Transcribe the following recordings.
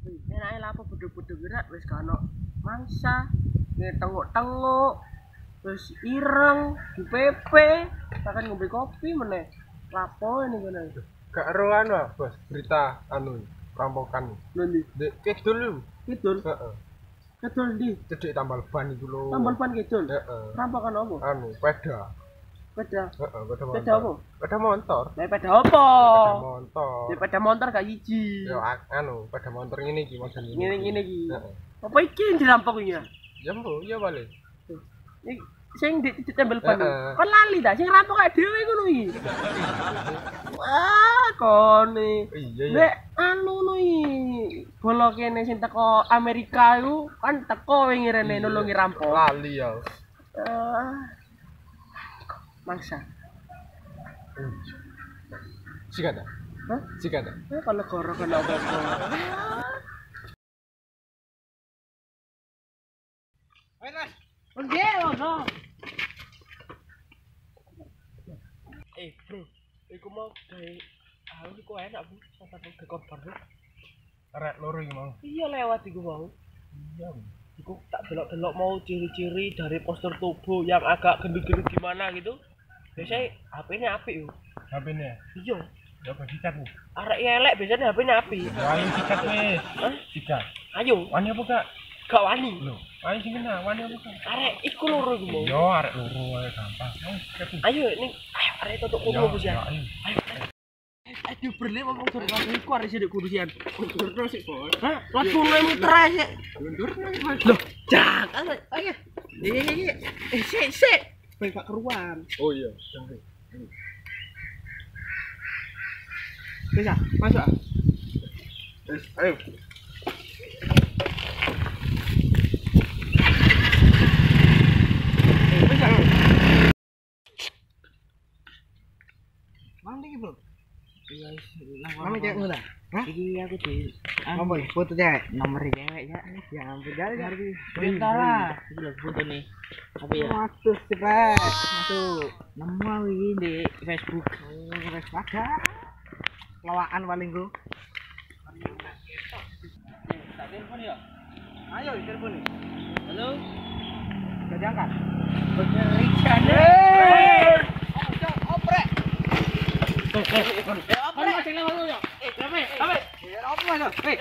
Enake lapo bedug-bedug gerak wis gak ono mangsa, tengok-tengok, terus ireng, dipepe, bahkan ngombe kopi meneh. Lapo ini kene. Gak ero anu, Bos, berita anu rampokan. Nanti Dek kidul lho. kidul. Heeh. Kidul ndi? Cedhek tambal ban iku lho. Tambal ban kidul. Heeh. Rampokan apa? Anu, peda. Peda. Heeh, peda motor. Peda apa? Peda motor. Lah peda apa? Peda motor. Ya peda motor gak siji. Yo anu, peda motor ngene iki model ini. Ngene-ngene iki. Heeh. Apa iki yang dirampok iki ya? Ya mbok, ya balik. Iki sing ditembel ban. Heeh. Kon lali ta sing rampok ae dhewe ngono iki. Wah, kone. Iya ya. Nek anu no iki. Bolo kene sing teko Amerika iku kan teko wingi rene nulungi rampok. Lali ya. Mangsa. Sikata. Hah? Sikata. Kalau koro kena apa-apa. Ayo, Mas. Oke, ono. Bro, iku mau gawe iku enak, Bu. Sampai ke korban. Arek loro iki mau. Iya lewat iku mau. Iya. Iku tak delok-delok mau ciri-ciri dari postur tubuh yang agak gendut-gendut gimana gitu. Biasanya HP-nya apik yo. HP-ne. Iya. Ya apa sikat nih? Arek elek biasanya HP-nya apik. Wani sikat wis. Hah? Sikat. Ayo, Wani apa gak? gak wani. Lho, ayo sing kena wani apa gak? Arek iku loro iku mau. Yo arek loro ae gampang. Ayo sikat. Ayo ning ayo arek tutuk kudu kusian. Ayo. Ayo. Aduh berle ngomong sur kamu iku arek sik kudusian. Mundur terus sik, Bos. Hah? Lah sungai muter ae sik. Mundur terus. Loh, jangan. Ayo. Iya. Sik. Ben gak keruan. Oh iya. Bisa, masuk. Ayo. Bisa. Mana iki, Bro? Iya, nama cewek udah. Hah? Iki aku di apa ya? Foto cewek. Nomor cewek ya. Ya ampun, jadi. Bentar lah. Iki lho foto nih. Apa ya? Masuk cepet. Masuk. Nemu iki di Facebook. Oh, Facebook ada. Lawakan paling go. Tak telepon ya? Ayo telepon nih. Halo. Gak diangkat. Berikan. Oprek. Oprek. Sing lawan yo. Apa? Apa mas? Hei.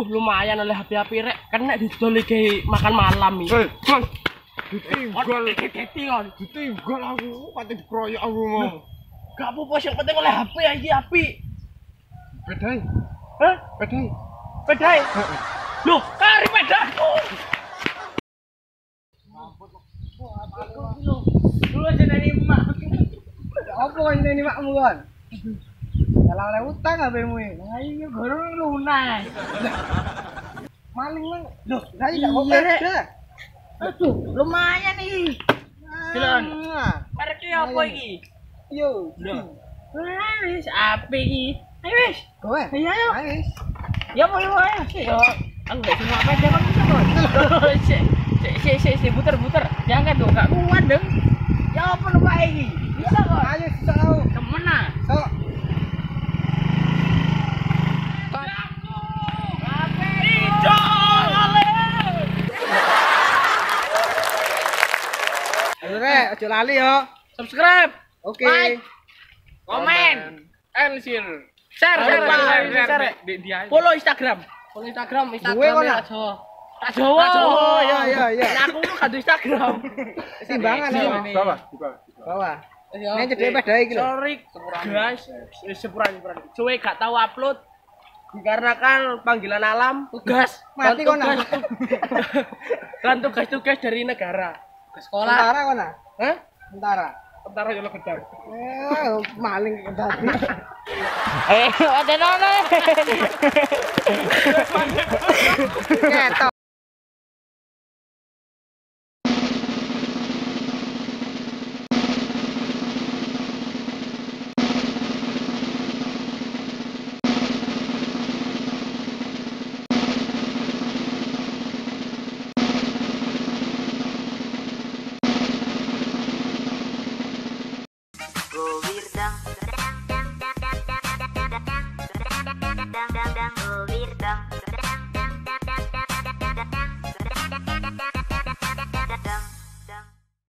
Lumayan oleh HP rek, kena didol iki makan malam iki. Bos. Ditinggal. Ditinggal Aku kate dikroyok aku mau. Gak apa-apa sing penting oleh HP iki apik. Pedai. Hah? Pedai. Pedai. Loh, kari pedaku. Dulu aja dari emak. Apa ini makmu kan? Kalau oleh utang HP-mu iki. Lah iya baru lunas. Maling mang. Loh, saya enggak mau peda. Aduh, lumayan nih. Jalan. Merek apa iki? Yo. Loh. Wis apik iki. Ayo wis. Kowe. Iya yo. Wis. Ya boleh ayo. Yo. Aku gak cuma peda kan bisa kok. Si buter. Jangan dong, gak kuat dong. Ya apa numpak iki? Bisa kok. Ayo sok. Kemana? Sok. Ojo lali yo. Subscribe. Oke. Like. Komen. And share. Share. Follow Instagram. Gue kok nak Tak Jawa. Ya. Aku lu gak Instagram. Timbangan ya. Bawah. Ini cedek pada iki lho. Sorry guys. Sepuran. Cuy gak tahu upload. Dikarenakan panggilan alam, tugas mati kok nak. Dan tugas-tugas dari negara. Ke sekolah. Tentara kok nak? Hah? Tentara yo gedang. Maling tadi. Ada nono. Ketok. dah.